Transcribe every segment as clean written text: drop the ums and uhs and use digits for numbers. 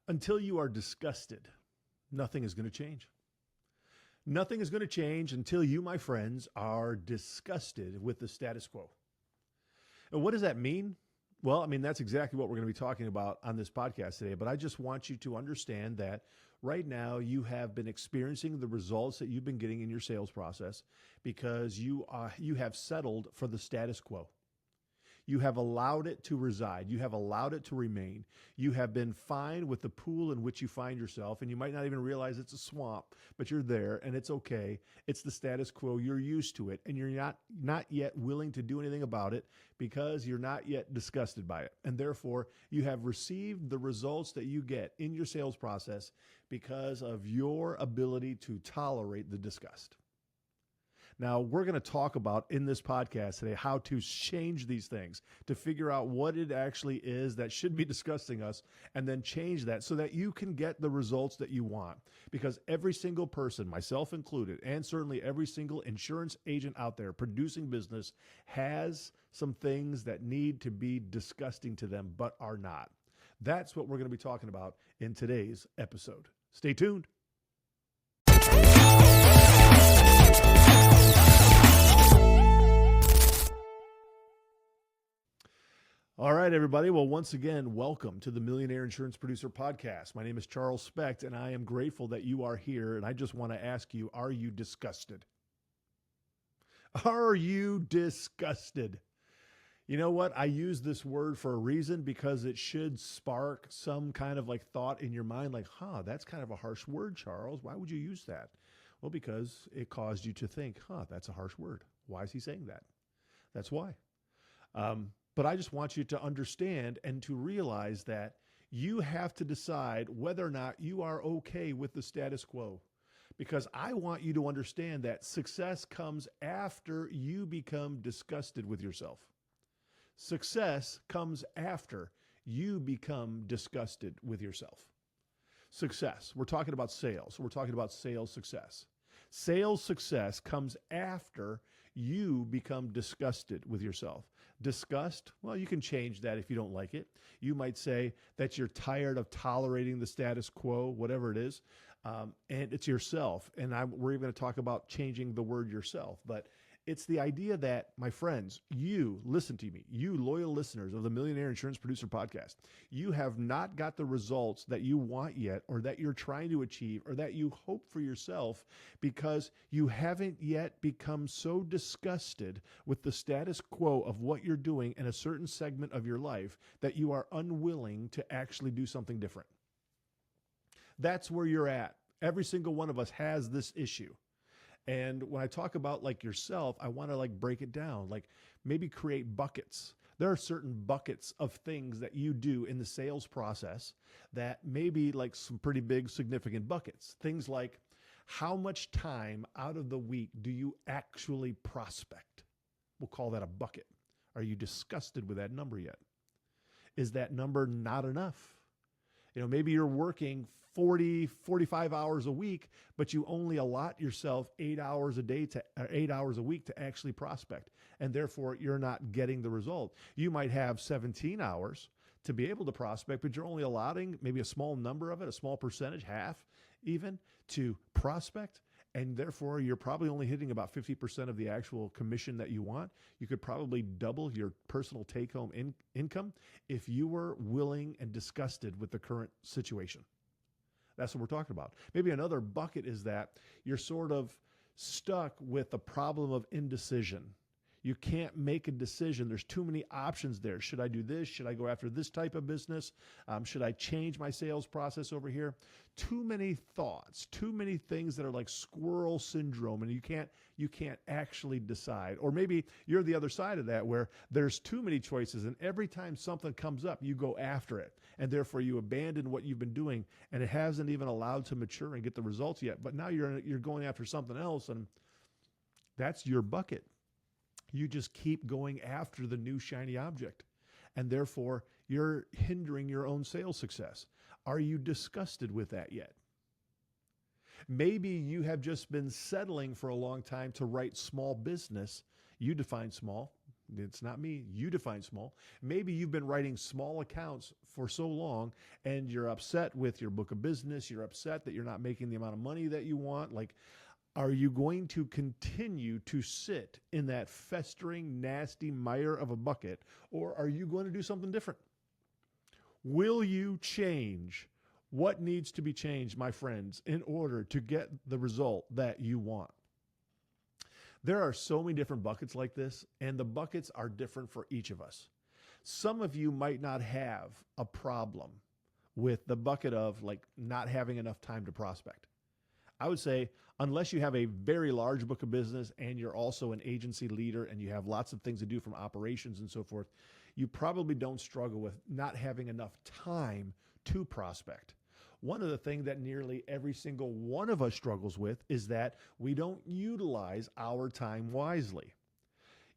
Until you are disgusted, nothing is going to change. Nothing is going to change until you, my friends, are disgusted with the status quo. And what does that mean? Well, I mean, that's exactly what we're going to be talking about on this podcast today. But I just want you to understand that right now you have been experiencing the results that you've been getting in your sales process because you have settled for the status quo. You have allowed it to reside. You have allowed it to remain. You have been fine with the pool in which you find yourself, and you might not even realize it's a swamp, but you're there, and it's okay. It's the status quo. You're used to it, and you're not yet willing to do anything about it because you're not yet disgusted by it. And therefore, you have received the results that you get in your sales process because of your ability to tolerate the disgust. Now, we're going to talk about in this podcast today how to change these things, to figure out what it actually is that should be disgusting us, and then change that so that you can get the results that you want. Because every single person, myself included, and certainly every single insurance agent out there producing business has some things that need to be disgusting to them but are not. That's what we're going to be talking about in today's episode. Stay tuned. All right, everybody. Well, once again, welcome to the Millionaire Insurance Producer Podcast. My name is Charles Specht, and I am grateful that you are here. And I just want to ask you, are you disgusted? Are you disgusted? You know what? I use this word for a reason because it should spark some kind of thought in your mind like, that's kind of a harsh word, Charles. Why would you use that? Well, because it caused you to think, that's a harsh word. Why is he saying that? That's why. But I just want you to understand and to realize that you have to decide whether or not you are okay with the status quo. Because I want you to understand that success comes after you become disgusted with yourself. Success comes after you become disgusted with yourself. Success. We're talking about sales. We're talking about sales success. Sales success comes after you become disgusted with yourself. Disgust, well, you can change that if you don't like it. You might say that you're tired of tolerating the status quo, whatever it is, and it's yourself. And we're even going to talk about changing the word yourself. But it's the idea that, my friends, you, listen to me, you loyal listeners of the Millionaire Insurance Producer Podcast, you have not got the results that you want yet or that you're trying to achieve or that you hope for yourself because you haven't yet become so disgusted with the status quo of what you're doing in a certain segment of your life that you are unwilling to actually do something different. That's where you're at. Every single one of us has this issue. And when I talk about yourself, I want to break it down, maybe create buckets. There are certain buckets of things that you do in the sales process that may be some pretty big, significant buckets. Things like how much time out of the week do you actually prospect? We'll call that a bucket. Are you disgusted with that number yet? Is that number not enough? Maybe you're working 40, 45 hours a week, but you only allot yourself 8 hours a day 8 hours a week to actually prospect. And therefore you're not getting the result. You might have 17 hours to be able to prospect, but you're only allotting maybe a small number of it, a small percentage, half even, to prospect. And therefore, you're probably only hitting about 50% of the actual commission that you want. You could probably double your personal take-home income if you were willing and disgusted with the current situation. That's what we're talking about. Maybe another bucket is that you're sort of stuck with the problem of indecision. You can't make a decision. There's too many options there. Should I do this? Should I go after this type of business? Should I change my sales process over here? Too many thoughts, too many things that are like squirrel syndrome, and you can't actually decide. Or maybe you're the other side of that, where there's too many choices, and every time something comes up, you go after it, and therefore you abandon what you've been doing, and it hasn't even allowed to mature and get the results yet. But now you're going after something else, and that's your bucket. You just keep going after the new shiny object, and therefore you're hindering your own sales success. Are you disgusted with that yet? Maybe you have just been settling for a long time to write small business. You define small. It's not me. You define small. Maybe you've been writing small accounts for so long and you're upset with your book of business. You're upset that you're not making the amount of money that you want. Like, are you going to continue to sit in that festering, nasty mire of a bucket, or are you going to do something different? Will you change what needs to be changed, my friends, in order to get the result that you want? There are so many different buckets like this, and the buckets are different for each of us. Some of you might not have a problem with the bucket of like not having enough time to prospect. I would say, unless you have a very large book of business and you're also an agency leader and you have lots of things to do from operations and so forth, you probably don't struggle with not having enough time to prospect. One of the things that nearly every single one of us struggles with is that we don't utilize our time wisely.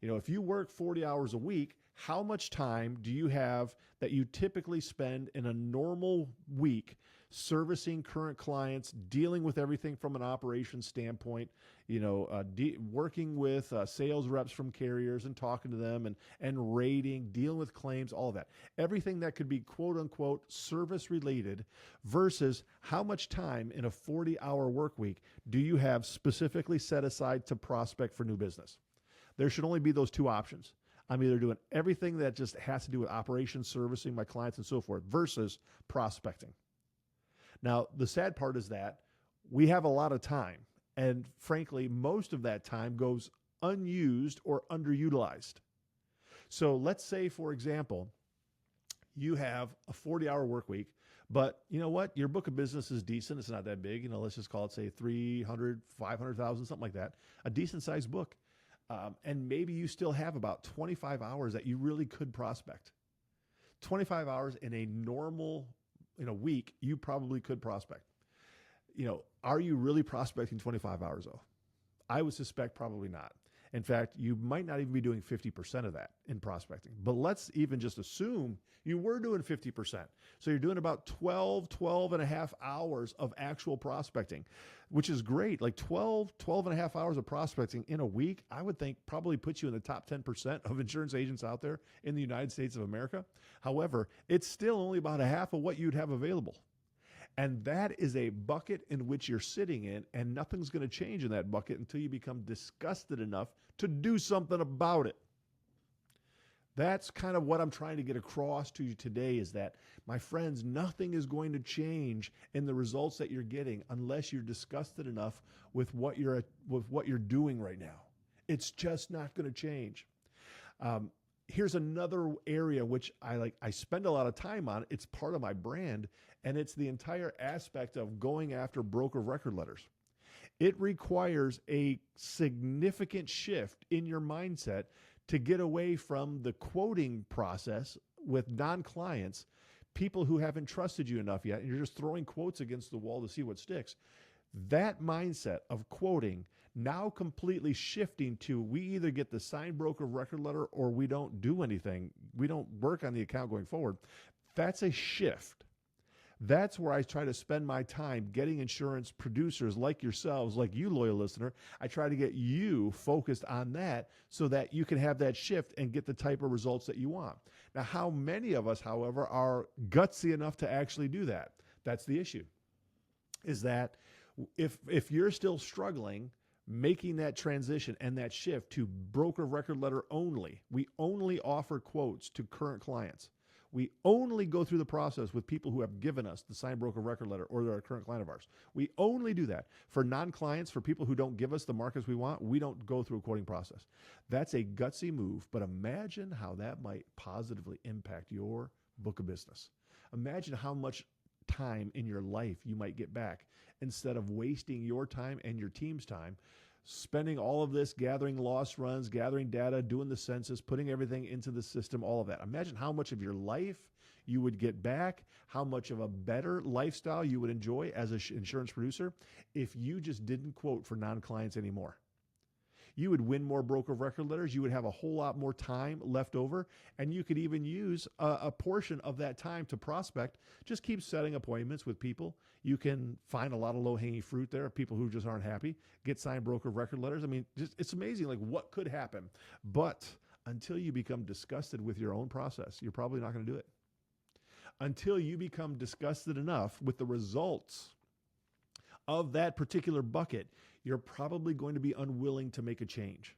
You know, if you work 40 hours a week, how much time do you have that you typically spend in a normal week servicing current clients, dealing with everything from an operations standpoint, working with sales reps from carriers and talking to them and rating, dealing with claims, all of that. Everything that could be quote unquote service related versus how much time in a 40-hour work week do you have specifically set aside to prospect for new business? There should only be those two options. I'm either doing everything that just has to do with operations, servicing my clients and so forth versus prospecting. Now, the sad part is that we have a lot of time, and frankly, most of that time goes unused or underutilized. So let's say, for example, you have a 40-hour work week, but you know what? Your book of business is decent. It's not that big. Let's just call it, say, 300, 500,000, something like that, a decent-sized book. And maybe you still have about 25 hours that you really could prospect. 25 hours in a normal week, you probably could prospect. Are you really prospecting 25 hours though? I would suspect probably not. In fact, you might not even be doing 50% of that in prospecting. But let's even just assume you were doing 50%. So you're doing about 12 and a half hours of actual prospecting, which is great. Like 12 and a half hours of prospecting in a week, I would think probably puts you in the top 10% of insurance agents out there in the United States of America. However, it's still only about a half of what you'd have available. And that is a bucket in which you're sitting in, and nothing's going to change in that bucket until you become disgusted enough to do something about it. That's kind of what I'm trying to get across to you today is that, my friends, nothing is going to change in the results that you're getting unless you're disgusted enough with what you're doing right now. It's just not going to change. Here's another area which I spend a lot of time on. It's part of my brand, and it's the entire aspect of going after broker record letters. It requires a significant shift in your mindset to get away from the quoting process with non-clients, people who haven't trusted you enough yet, and you're just throwing quotes against the wall to see what sticks. That mindset of quoting now completely shifting to, we either get the signed broker record letter or we don't do anything. We don't work on the account going forward. That's a shift. That's where I try to spend my time getting insurance producers like yourselves, like you, loyal listener. I try to get you focused on that so that you can have that shift and get the type of results that you want. Now, how many of us, however, are gutsy enough to actually do that? That's the issue, is that if you're still struggling making that transition and that shift to broker record letter only, we only offer quotes to current clients. We only go through the process with people who have given us the signed broker record letter or they're a current client of ours. We only do that. For non-clients, for people who don't give us the markets we want, we don't go through a quoting process. That's a gutsy move, but imagine how that might positively impact your book of business. Imagine how much time in your life you might get back instead of wasting your time and your team's time spending all of this gathering loss runs, gathering data, doing the census, putting everything into the system, all of that. Imagine how much of your life you would get back, how much of a better lifestyle you would enjoy as an insurance producer if you just didn't quote for non-clients anymore. You would win more broker record letters. You would have a whole lot more time left over, and you could even use a portion of that time to prospect. Just keep setting appointments with people. You can find a lot of low-hanging fruit there, people who just aren't happy, get signed broker record letters. I mean, it's amazing like what could happen. But until you become disgusted with your own process, you're probably not going to do it. Until you become disgusted enough with the results of that particular bucket, you're probably going to be unwilling to make a change.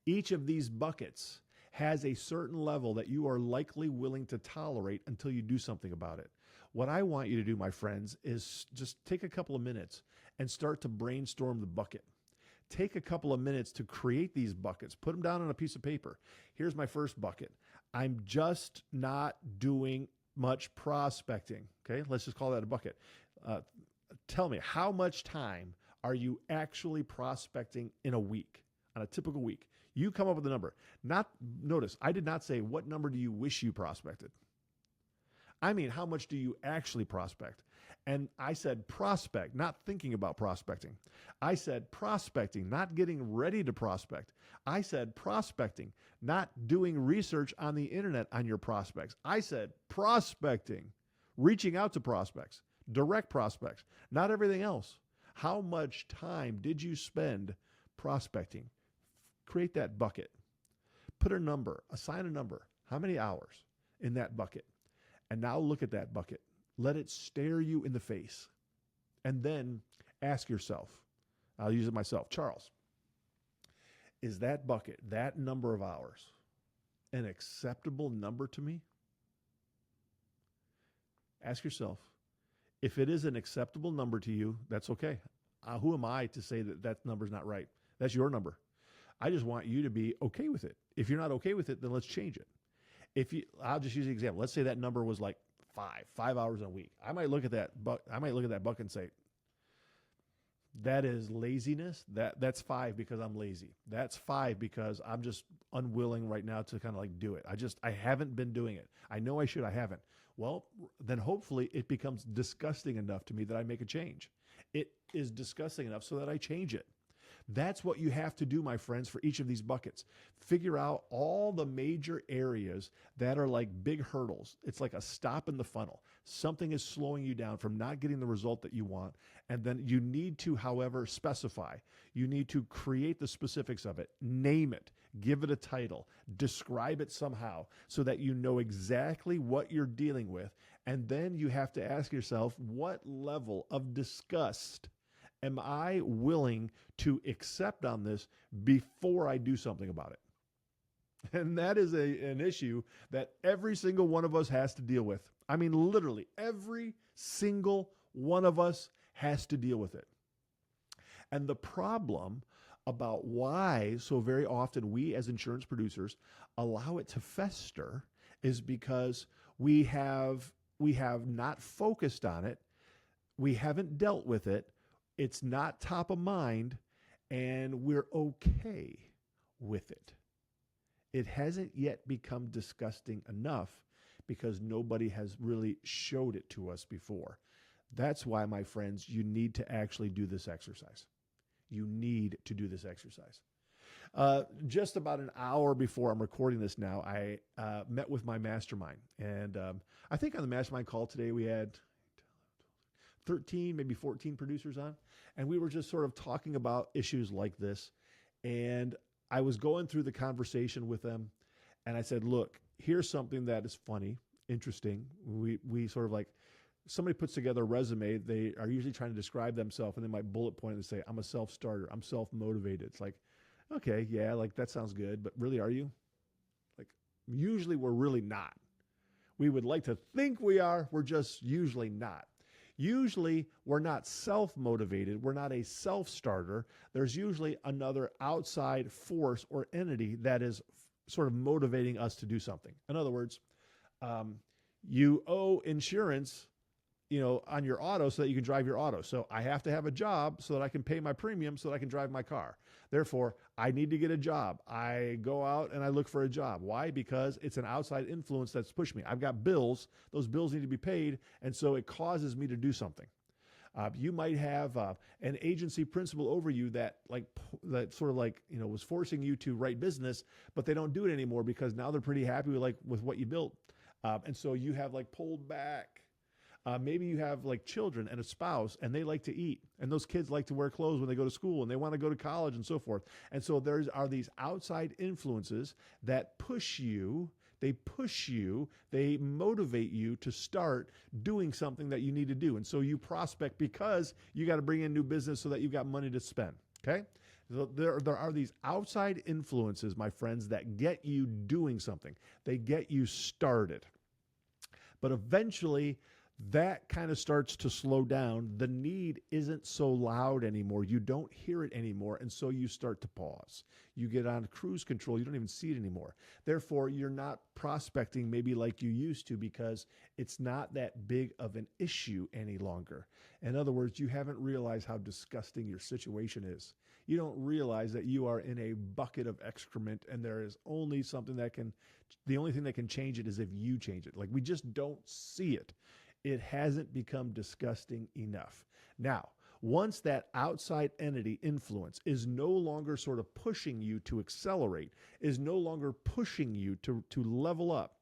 Each of these buckets has a certain level that you are likely willing to tolerate until you do something about it. What I want you to do, my friends, is just take a couple of minutes and start to brainstorm the bucket. Take a couple of minutes to create these buckets. Put them down on a piece of paper. Here's my first bucket. I'm just not doing much prospecting. Okay, let's just call that a bucket. Tell me, how much time are you actually prospecting in a week, on a typical week? You come up with a number. Notice, I did not say what number do you wish you prospected. I mean, how much do you actually prospect? And I said prospect, not thinking about prospecting. I said prospecting, not getting ready to prospect. I said prospecting, not doing research on the internet on your prospects. I said prospecting, reaching out to prospects, direct prospects, not everything else. How much time did you spend prospecting? Create that bucket. Put a number, assign a number. How many hours in that bucket? And now look at that bucket. Let it stare you in the face. And then ask yourself, I'll use it myself, Charles, is that bucket, that number of hours, an acceptable number to me? Ask yourself. If it is an acceptable number to you, that's okay. Who am I to say that that number's not right? That's your number. I just want you to be okay with it. If you're not okay with it, then let's change it. I'll just use the example. Let's say that number was like 5 hours a week. I might look at that bucket and say, that is laziness. That's 5 because I'm lazy. That's 5 because I'm just unwilling right now to kind of like do it. I haven't been doing it. I know I should. I haven't. Well, then hopefully it becomes disgusting enough to me that I make a change. It is disgusting enough so that I change it. That's what you have to do, my friends, for each of these buckets. Figure out all the major areas that are like big hurdles. It's like a stop in the funnel. Something is slowing you down from not getting the result that you want. And then you need to, however, specify. You need to create the specifics of it, name it, give it a title, describe it somehow so that you know exactly what you're dealing with. And then you have to ask yourself, what level of disgust am I willing to accept on this before I do something about it? And that is an issue that every single one of us has to deal with. I mean, literally, every single one of us has to deal with it. And the problem about why so very often we as insurance producers allow it to fester is because we have not focused on it. We haven't dealt with it. It's not top of mind, and we're okay with it. It hasn't yet become disgusting enough because nobody has really showed it to us before. That's why, my friends, you need to actually do this exercise. You need to do this exercise. Just about an hour before I'm recording this now, I met with my mastermind. And I think on the mastermind call today, we had 13, maybe 14 producers on. And we were just sort of talking about issues like this. And I was going through the conversation with them. And I said, look, here's something that is funny, interesting. We sort of like, somebody puts together a resume. They are usually trying to describe themselves. And they might bullet point and say, I'm a self-starter. I'm self-motivated. It's like, okay, yeah, like that sounds good. But really, are you? Like, usually we're really not. We would like to think we are. We're just usually not. Usually, we're not self-motivated. We're not a self-starter. There's usually another outside force or entity that is sort of motivating us to do something. In other words, you owe insurance, on your auto so that you can drive your auto. So I have to have a job so that I can pay my premium so that I can drive my car. Therefore, I need to get a job. I go out and I look for a job. Why? Because it's an outside influence that's pushed me. I've got bills. Those bills need to be paid. And so it causes me to do something. You might have an agency principal over you that sort of was forcing you to write business, but they don't do it anymore because now they're pretty happy with what you built. And so you have pulled back. Maybe you have like children and a spouse and they like to eat, and those kids like to wear clothes when they go to school and they want to go to college and so forth. And so are these outside influences that push you. They push you, they motivate you to start doing something that you need to do. And so you prospect because you got to bring in new business so that you've got money to spend. Okay? So there are these outside influences, my friends, that get you doing something. They get you started. But eventually, that kind of starts to slow down. The need isn't so loud anymore. You don't hear it anymore. And so you start to pause. You get on cruise control. You don't even see it anymore. Therefore, you're not prospecting maybe like you used to because it's not that big of an issue any longer. In other words, you haven't realized how disgusting your situation is. You don't realize that you are in a bucket of excrement and there is only the only thing that can change it is if you change it. Like we just don't see it. It hasn't become disgusting enough. Now, once that outside entity influence is no longer sort of pushing you to accelerate, is no longer pushing you to level up,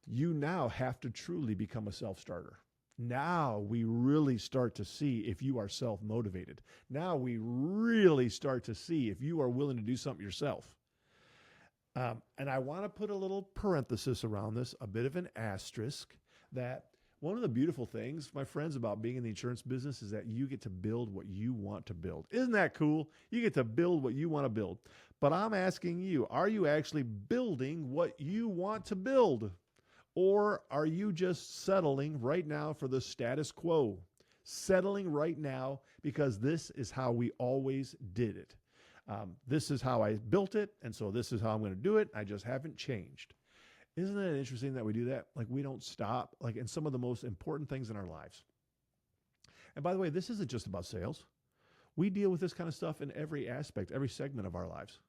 you now have to truly become a self-starter. Now we really start to see if you are self-motivated. Now we really start to see if you are willing to do something yourself. And I want to put a little parenthesis around this, a bit of an asterisk, that one of the beautiful things, my friends, about being in the insurance business is that you get to build what you want to build. Isn't that cool? You get to build what you want to build. But I'm asking you, are you actually building what you want to build? Or are you just settling right now for the status quo? Settling right now because this is how we always did it. This is how I built it, and so this is how I'm going to do it. I just haven't changed. Isn't it interesting that we do that? Like we don't stop, like in some of the most important things in our lives. And by the way, this isn't just about sales. We deal with this kind of stuff in every aspect, every segment of our lives.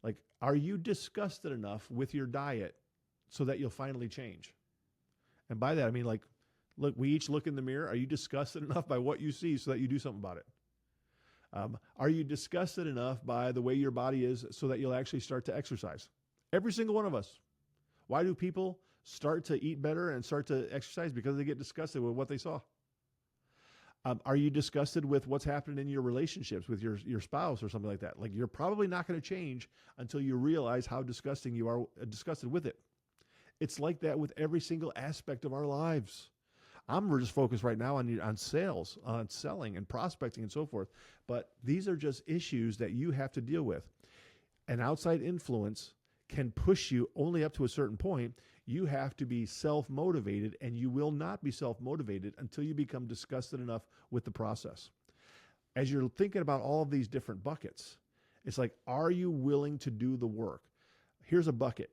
Like, are you disgusted enough with your diet so that you'll finally change? And by that, I mean, like, look, we each look in the mirror. Are you disgusted enough by what you see so that you do something about it? Are you disgusted enough by the way your body is so that you'll actually start to exercise? Every single one of us. Why do people start to eat better and start to exercise? Because they get disgusted with what they saw. Are you disgusted with what's happening in your relationships with your spouse or something like that? Like you're probably not going to change until you realize how disgusting you are, disgusted with it. It's like that with every single aspect of our lives. I'm just focused right now on sales, on selling and prospecting and so forth. But these are just issues that you have to deal with. An outside influence can push you only up to a certain point. You have to be self-motivated, and you will not be self-motivated until you become disgusted enough with the process. As you're thinking about all of these different buckets, it's like, are you willing to do the work? Here's a bucket.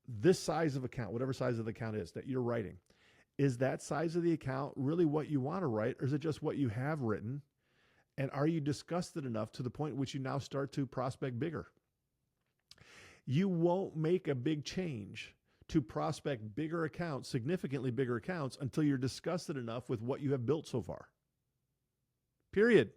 This size of account, whatever size of the account is that you're writing, is that size of the account really what you want to write, or is it just what you have written? And are you disgusted enough to the point at which you now start to prospect bigger? You won't make a big change to prospect bigger accounts, significantly bigger accounts, until you're disgusted enough with what you have built so far. Period.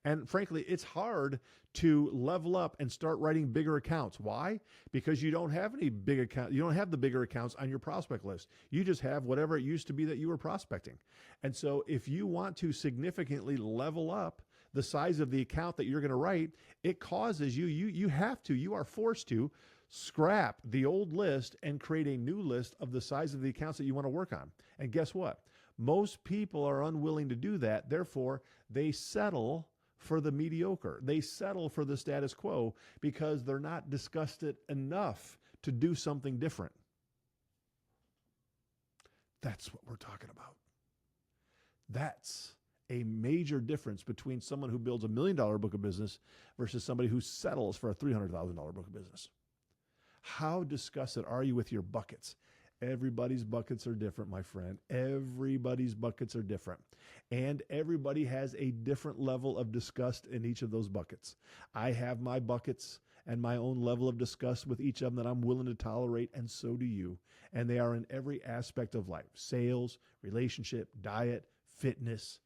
And frankly, it's hard to level up and start writing bigger accounts. Why? Because you don't have any big account. You don't have the bigger accounts on your prospect list. You just have whatever it used to be that you were prospecting. And so if you want to significantly level up the size of the account that you're going to write, it causes you are forced to scrap the old list and create a new list of the size of the accounts that you want to work on. And guess what? Most people are unwilling to do that. Therefore, they settle for the mediocre. They settle for the status quo because they're not disgusted enough to do something different. That's what we're talking about. That's a major difference between someone who builds $1 million book of business versus somebody who settles for a $300,000 book of business. How disgusted are you with your buckets? Everybody's buckets are different, my friend. Everybody's buckets are different. And everybody has a different level of disgust in each of those buckets. I have my buckets and my own level of disgust with each of them that I'm willing to tolerate, and so do you. And they are in every aspect of life: sales, relationship, diet, fitness,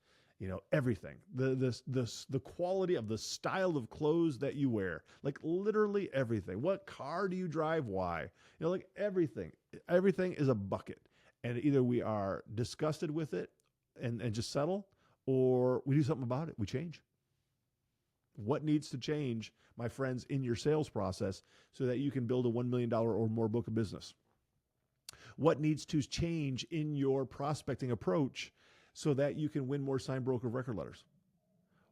everything. The quality of the style of clothes that you wear, like literally everything. What car do you drive? Why? Like everything. Everything is a bucket. And either we are disgusted with it and just settle, or we do something about it. We change. What needs to change, my friends, in your sales process so that you can build a $1 million or more book of business? What needs to change in your prospecting approach so that you can win more signed broker of record letters?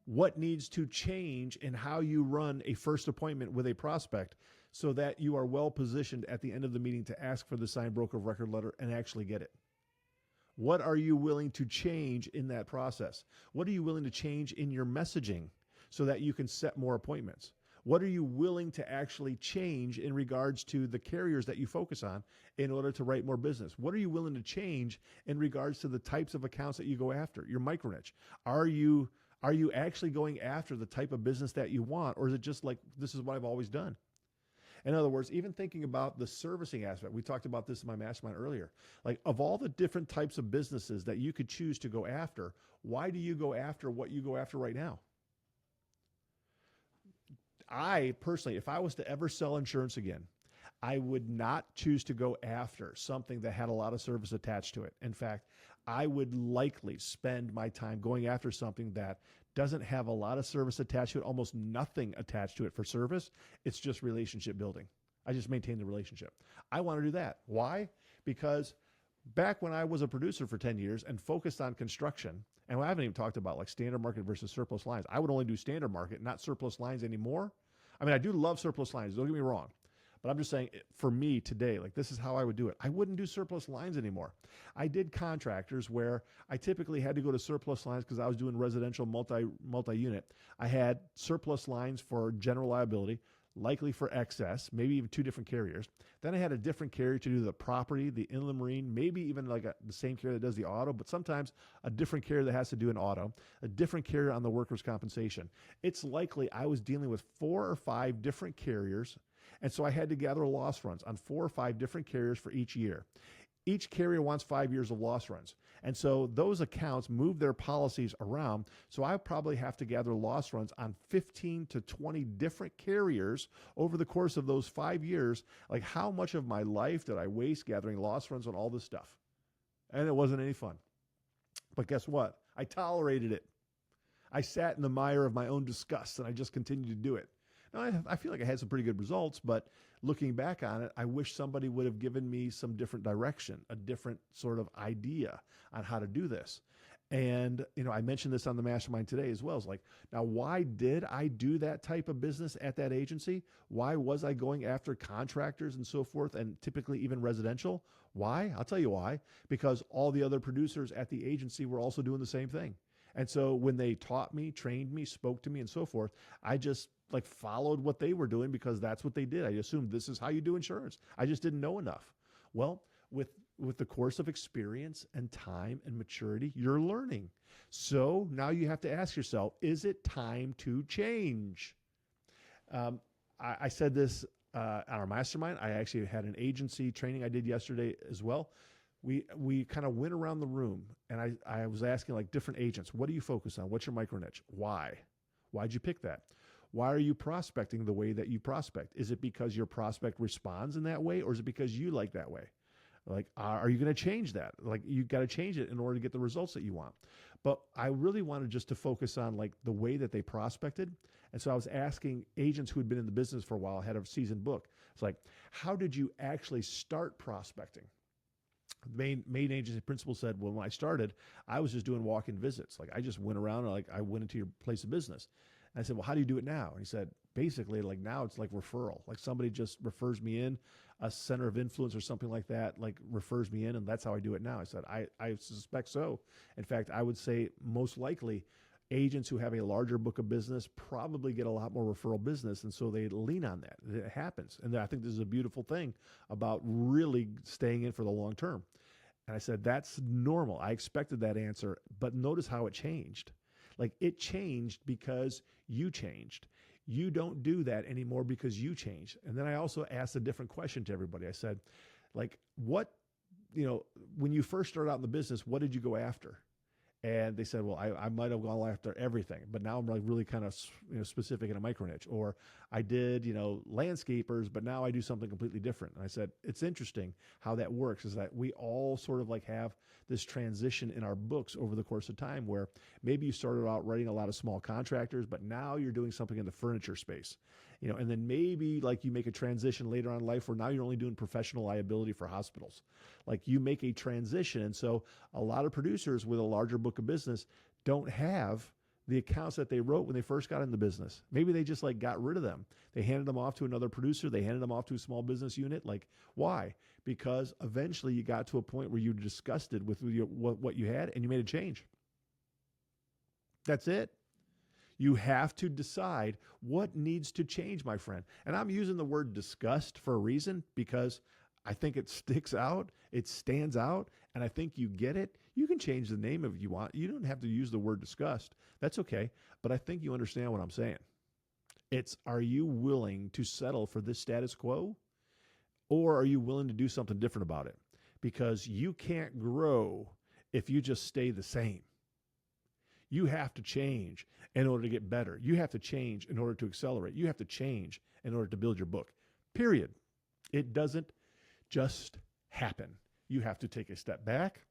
What needs to change in how you run a first appointment with a prospect so that you are well positioned at the end of the meeting to ask for the signed broker of record letter and actually get it? What are you willing to change in that process? What are you willing to change in your messaging so that you can set more appointments? What are you willing to actually change in regards to the carriers that you focus on in order to write more business? What are you willing to change in regards to the types of accounts that you go after, your micro niche? Are you actually going after the type of business that you want, or is it just like, this is what I've always done? In other words, even thinking about the servicing aspect, we talked about this in my mastermind earlier. Like, of all the different types of businesses that you could choose to go after, why do you go after what you go after right now? I personally, if I was to ever sell insurance again, I would not choose to go after something that had a lot of service attached to it. In fact, I would likely spend my time going after something that doesn't have a lot of service attached to it, almost nothing attached to it for service. It's just relationship building. I just maintain the relationship. I want to do that. Why? Because back when I was a producer for 10 years and focused on construction, and I haven't even talked about like standard market versus surplus lines. I would only do standard market, not surplus lines anymore. I mean, I do love surplus lines. Don't get me wrong. But I'm just saying, for me today, like, this is how I would do it. I wouldn't do surplus lines anymore. I did contractors where I typically had to go to surplus lines because I was doing residential multi-unit. I had surplus lines for general liability, likely for excess, maybe even 2 different carriers. Then I had a different carrier to do the property, the inland marine, maybe even like the same carrier that does the auto, but sometimes a different carrier that has to do an auto, a different carrier on the workers' compensation. It's likely I was dealing with 4 or 5 different carriers. And so I had to gather loss runs on 4 or 5 different carriers for each year. Each carrier wants 5 years of loss runs. And so those accounts move their policies around. So I probably have to gather loss runs on 15 to 20 different carriers over the course of those 5 years. Like, how much of my life did I waste gathering loss runs on all this stuff? And it wasn't any fun. But guess what? I tolerated it. I sat in the mire of my own disgust, and I just continued to do it. Now, I feel like I had some pretty good results, but looking back on it, I wish somebody would have given me some different direction, a different sort of idea on how to do this. And, I mentioned this on the mastermind today as well. It's like, now, why did I do that type of business at that agency? Why was I going after contractors and so forth, and typically even residential? Why? I'll tell you why. Because all the other producers at the agency were also doing the same thing. And so when they taught me, trained me, spoke to me, and so forth, I just followed what they were doing because that's what they did. I assumed this is how you do insurance. I just didn't know enough. Well, with the course of experience and time and maturity, you're learning. So now you have to ask yourself, is it time to change? I said this on our mastermind. I actually had an agency training I did yesterday as well. We kind of went around the room, and I was asking like different agents, what do you focus on? What's your micro niche? Why? Why'd you pick that? Why are you prospecting the way that you prospect? Is it because your prospect responds in that way, or is it because you like that way? Like, are you going to change that? Like, you got to change it in order to get the results that you want. But I really wanted just to focus on like the way that they prospected. And so I was asking agents who had been in the business for a while, had a seasoned book. It's like, how did you actually start prospecting? The main agency principal said, well, when I started, I was just doing walk-in visits. Like, I just went around, and I went into your place of business. And I said, well, how do you do it now? And he said, basically, like, now it's like referral. Like, somebody just refers me in, a center of influence or something like that, like, refers me in, and that's how I do it now. I said, I suspect so. In fact, I would say most likely agents who have a larger book of business probably get a lot more referral business, and so they lean on that. It happens. And I think this is a beautiful thing about really staying in for the long term. And I said, that's normal. I expected that answer, but notice how it changed. Like, it changed because you changed. You don't do that anymore because you changed. And then I also asked a different question to everybody. I said, like, when you first started out in the business, what did you go after? And they said, well, I might have gone after everything, but now I'm like really kind of specific in a micro niche. Or I did, landscapers, but now I do something completely different. And I said, it's interesting how that works, is that we all sort of like have this transition in our books over the course of time, where maybe you started out writing a lot of small contractors, but now you're doing something in the furniture space, and then maybe like you make a transition later on in life where now you're only doing professional liability for hospitals. Like you make a transition. And so a lot of producers with a larger book of business don't have the accounts that they wrote when they first got in the business. Maybe they just like got rid of them. They handed them off to another producer. They handed them off to a small business unit. Like, why? Because eventually you got to a point where you were disgusted with what you had and you made a change. That's it. You have to decide what needs to change, my friend. And I'm using the word disgust for a reason, because I think it sticks out, it stands out, and I think you get it. You can change the name if you want. You don't have to use the word disgust. That's okay. But I think you understand what I'm saying. It's, are you willing to settle for this status quo? Or are you willing to do something different about it? Because you can't grow if you just stay the same. You have to change in order to get better. You have to change in order to accelerate. You have to change in order to build your book. Period. It doesn't just happen. You have to take a step back,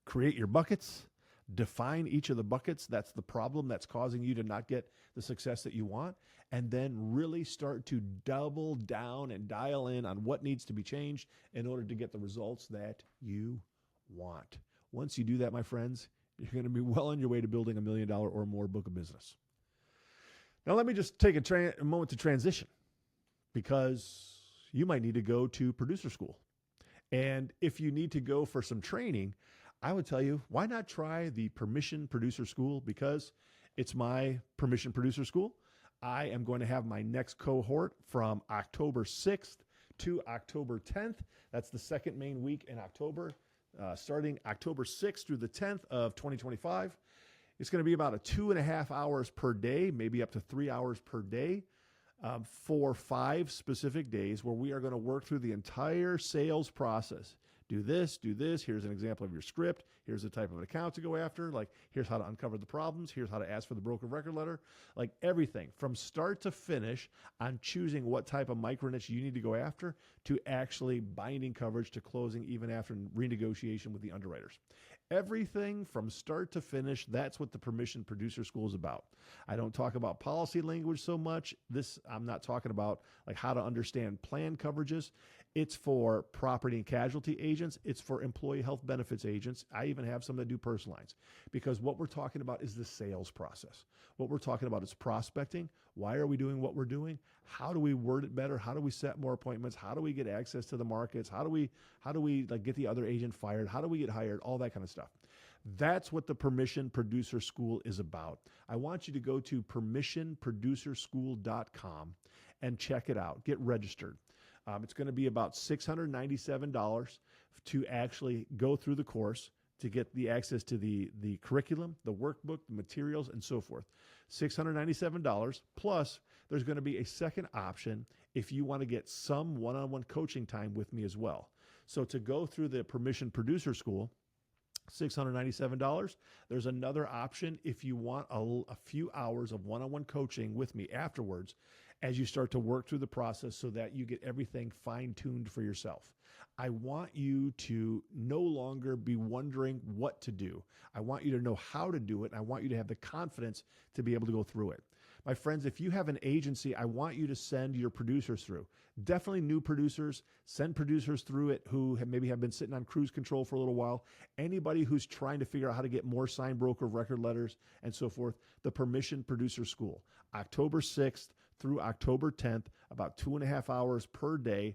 create your buckets, define each of the buckets. That's the problem that's causing you to not get the success that you want, and then really start to double down and dial in on what needs to be changed in order to get the results that you want. Once you do that, my friends, you're going to be well on your way to building $1 million or more book of business. Now, let me just take a moment to transition, because you might need to go to producer school. And if you need to go for some training, I would tell you, why not try the Permission Producer School? Because it's my Permission Producer School. I am going to have my next cohort from October 6th to October 10th. That's the second main week in October, starting October 6th through the 10th of 2025. It's going to be about 2.5 hours per day, maybe up to 3 hours per day. For 5 specific days, where we are going to work through the entire sales process. Do this, here's an example of your script, here's the type of an account to go after, like here's how to uncover the problems, here's how to ask for the broker record letter, like everything from start to finish on choosing what type of micro niche you need to go after, to actually binding coverage, to closing even after renegotiation with the underwriters. Everything from start to finish, that's what the Permission Producer School is about. I don't talk about policy language so much. I'm not talking about like how to understand plan coverages. It's for property and casualty agents. It's for employee health benefits agents. I even have some that do personal lines, because what we're talking about is the sales process. What we're talking about is prospecting. Why are we doing what we're doing? How do we word it better? How do we set more appointments? How do we get access to the markets? How do we like get the other agent fired? How do we get hired? All that kind of stuff. That's what the Permission Producer School is about. I want you to go to permissionproducerschool.com and check it out. Get registered. It's going to be about $697 to actually go through the course, to get the access to the curriculum, the workbook, the materials, and so forth. $697, plus there's going to be a second option if you want to get some one-on-one coaching time with me as well. So to go through the Permission Producer School, $697. There's another option if you want a few hours of one-on-one coaching with me afterwards, as you start to work through the process so that you get everything fine-tuned for yourself. I want you to no longer be wondering what to do. I want you to know how to do it. And I want you to have the confidence to be able to go through it. My friends, if you have an agency, I want you to send your producers through. Definitely new producers. Send producers through it who maybe have been sitting on cruise control for a little while. Anybody who's trying to figure out how to get more signed broker record letters and so forth. The Permission Producer School, October 6th through October 10th, about 2.5 hours per day.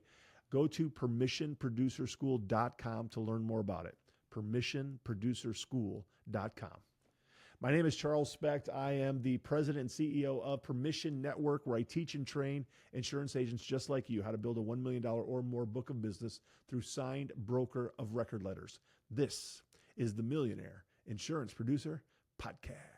Go to permissionproducerschool.com to learn more about it. Permissionproducerschool.com. My name is Charles Specht. I am the president and CEO of Permission Network, where I teach and train insurance agents just like you how to build a $1 million or more book of business through signed broker of record letters. This is the Millionaire Insurance Producer Podcast.